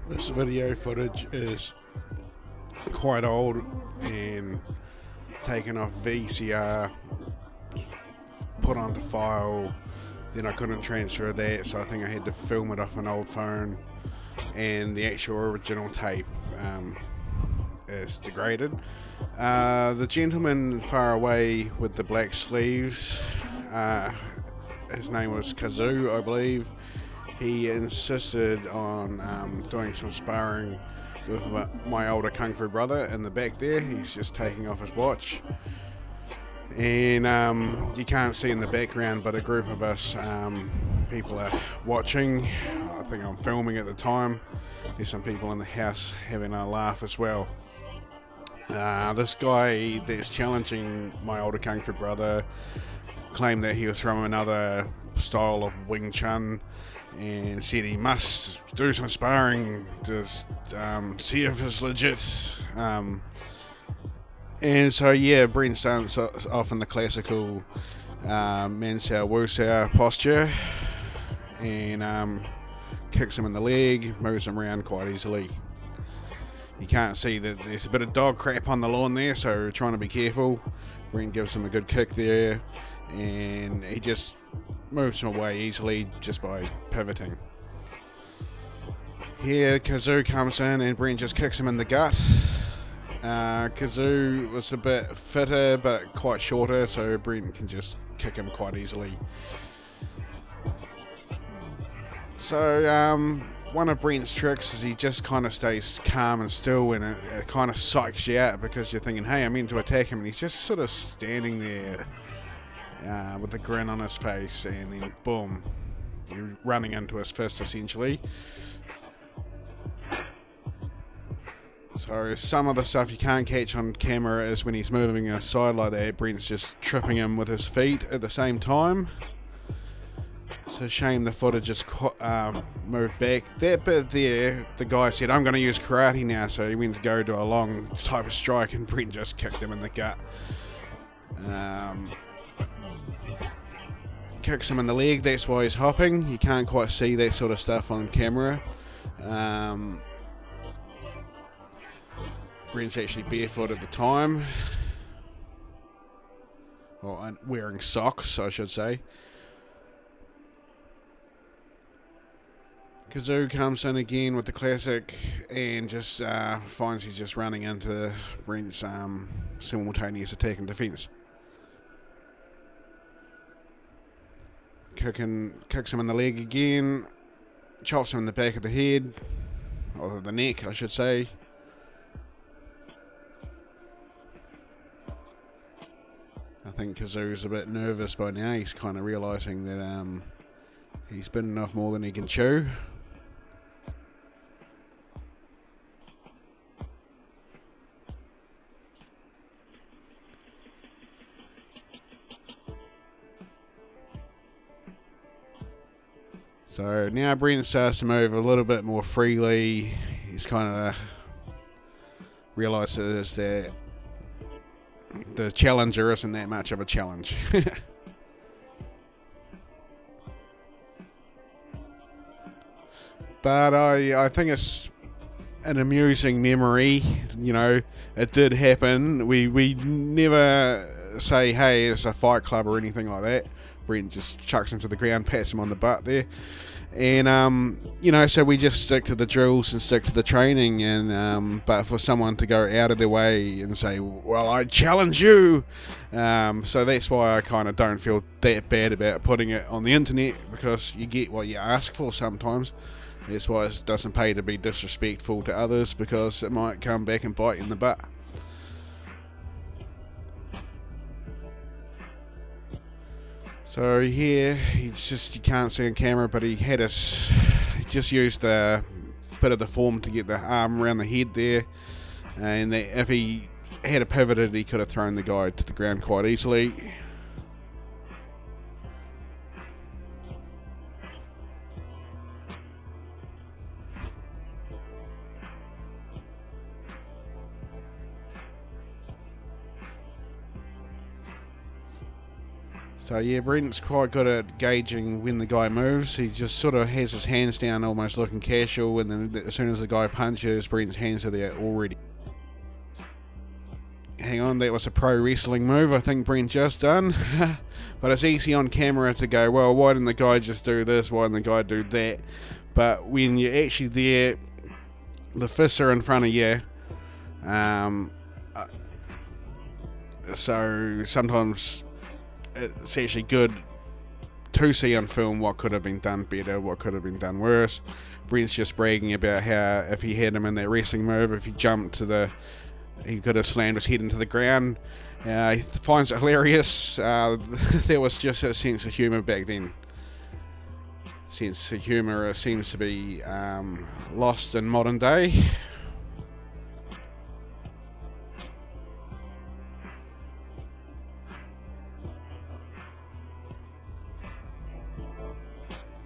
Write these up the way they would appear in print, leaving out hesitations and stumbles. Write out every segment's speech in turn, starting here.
This video footage is quite old and taken off VCR, put onto file. Then I couldn't transfer that, so I think I had to film it off an old phone. And the actual original tape is degraded. The gentleman far away with the black sleeves, his name was Kazoo, I believe. He insisted on doing some sparring with my older kung fu brother in the back there. He's just taking off his watch. And you can't see in the background, but a group of us people are watching. I think I'm filming at the time. There's some people in the house having a laugh as well. This guy that's challenging my older kung fu brother claimed that he was from another style of Wing Chun and said he must do some sparring to see if it's legit. And so, yeah, Brent starts off in the classical Man Sao Wu Sao posture and kicks him in the leg, moves him around quite easily. You can't see that there's a bit of dog crap on the lawn there, so trying to be careful. Brent gives him a good kick there, and he just moves him away easily just by pivoting. Here, Kazoo comes in and Brent just kicks him in the gut. Kazoo was a bit fitter but quite shorter, so Brent can just kick him quite easily. So one of Brent's tricks is he just kind of stays calm and still, and it kind of psychs you out because you're thinking, hey, I'm meant to attack him, and he's just sort of standing there with a grin on his face, and then boom, you're running into his fist essentially. So some of the stuff you can't catch on camera is when he's moving aside like that, Brent's just tripping him with his feet at the same time. It's a shame the footage just moved back. That bit there, the guy said, I'm going to use karate now, so he went to go to a long type of strike and Brent just kicked him in the gut. Kicks him in the leg, that's why he's hopping. You can't quite see that sort of stuff on camera. Brent's actually barefoot at the time. Well, wearing socks, I should say. Kazoo comes in again with the classic and just finds he's just running into Brent's simultaneous attack and defence. Kicks him in the leg again, chops him in the back of the head, or the neck, I should say. I think Kazoo's a bit nervous by now. He's kind of realising that he's bitten off more than he can chew. So now Brent starts to move a little bit more freely. He's kind of realises that the challenger isn't that much of a challenge. But I think it's an amusing memory. You know, it did happen. We never say, hey, it's a fight club or anything like that. Brent just chucks him to the ground, pats him on the butt there. And, so we just stick to the drills and stick to the training. And but for someone to go out of their way and say, well, I challenge you. So that's why I kind of don't feel that bad about putting it on the internet, because you get what you ask for sometimes. That's why it doesn't pay to be disrespectful to others, because it might come back and bite you in the butt. So here, you can't see on camera, but he just used a bit of the form to get the arm around the head there, and if he had pivoted, he could have thrown the guy to the ground quite easily. So yeah, Brent's quite good at gauging when the guy moves. He just sort of has his hands down, almost looking casual, and then as soon as the guy punches, Brent's hands are there already. Hang on, that was a pro wrestling move I think Brent just done. But it's easy on camera to go, well, why didn't the guy just do this? Why didn't the guy do that? But when you're actually there, the fists are in front of you. So sometimes it's actually good to see on film what could have been done better, what could have been done worse. Brent's just bragging about how if he had him in that wrestling move, if he jumped to he could have slammed his head into the ground. He finds it hilarious. There was just a sense of humour back then. Sense of humour seems to be lost in modern day.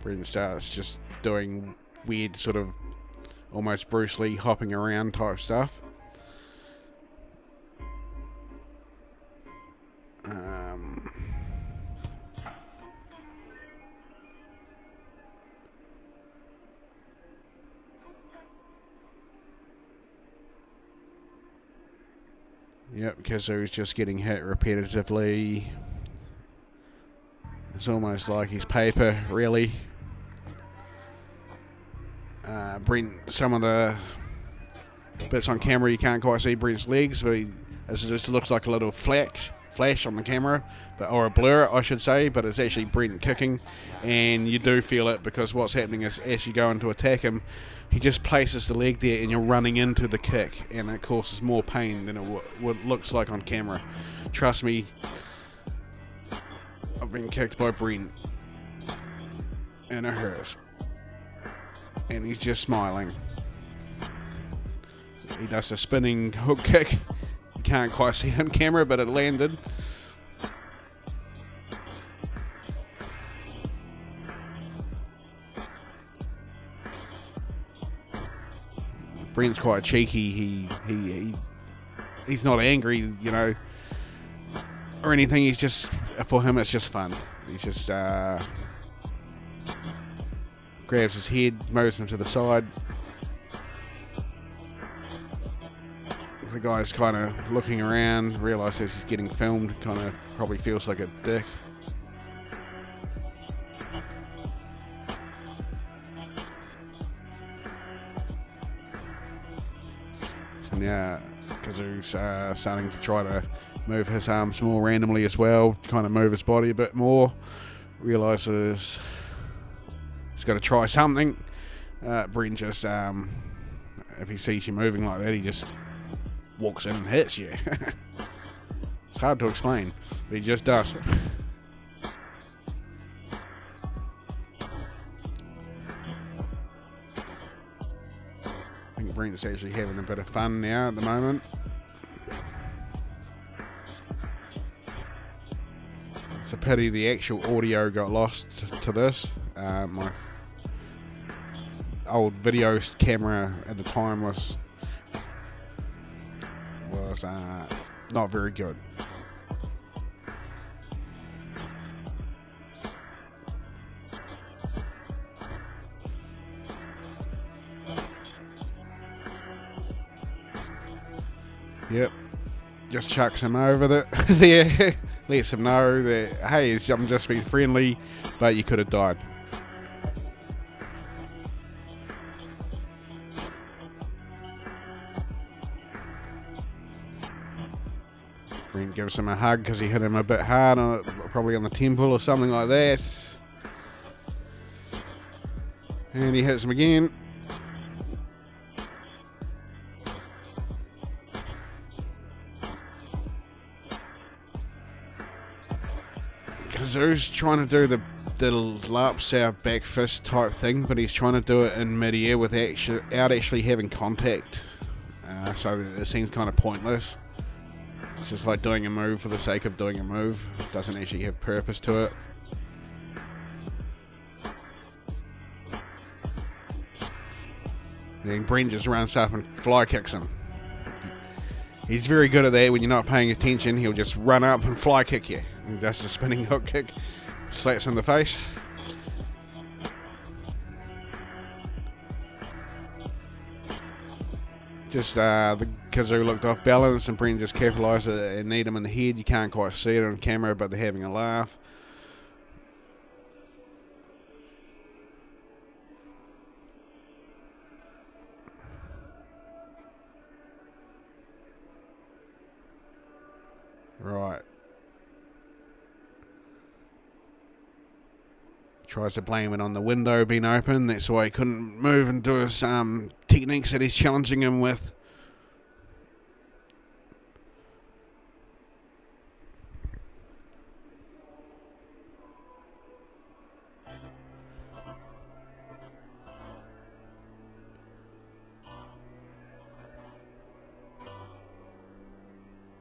Brent starts just doing weird sort of almost Bruce Lee hopping around type stuff. Yep, Kazu's just getting hit repetitively. It's almost like he's paper, really. Brent, some of the bits on camera you can't quite see Brent's legs, but it just looks like a little flash on the camera, or a blur I should say, but it's actually Brent kicking, and you do feel it because what's happening is as you go in to attack him, he just places the leg there and you're running into the kick, and it causes more pain than what looks like on camera. Trust me, I've been kicked by Brent and it hurts, and he's just smiling. He does a spinning hook kick. You can't quite see it on camera, but it landed. Brent's quite cheeky. He's not angry, you know, or anything. He's just, for him, it's just fun. He's just grabs his head, moves him to the side. The guy's kind of looking around, realises he's getting filmed, kind of probably feels like a dick. So now Kazu's starting to try to move his arms more randomly as well, kind of move his body a bit more. Realises he's got to try something. Brent just, if he sees you moving like that, he just walks in and hits you. It's hard to explain, but he just does. I think Brent's actually having a bit of fun now at the moment. It's a pity the actual audio got lost to this. My old video camera at the time was not very good. Yep, just chucks him over there, lets him know that, hey, I'm just being friendly, but you could have died. Brent gives him a hug because he hit him a bit hard, probably on the temple or something like that. And he hits him again. Kazu's trying to do the larp back fist type thing, but he's trying to do it in mid-air without actually having contact. So it seems kind of pointless. It's just like doing a move for the sake of doing a move. It doesn't actually have purpose to it. Then Brent just runs up and fly kicks him. He's very good at that. When you're not paying attention, he'll just run up and fly kick you. And that's a spinning hook kick. Slaps in the face. Just the Kazoo looked off balance and Brent just capitalised it and kneed him in the head. You can't quite see it on camera, but they're having a laugh. Right. Tries to blame it on the window being open. That's why he couldn't move and do his techniques that he's challenging him with.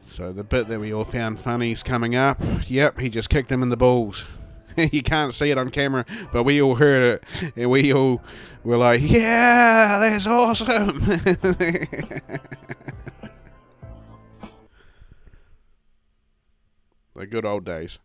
So the bit that we all found funny is coming up. Yep, he just kicked him in the balls. You can't see it on camera, but we all heard it, and we all were like, yeah, that's awesome. The good old days.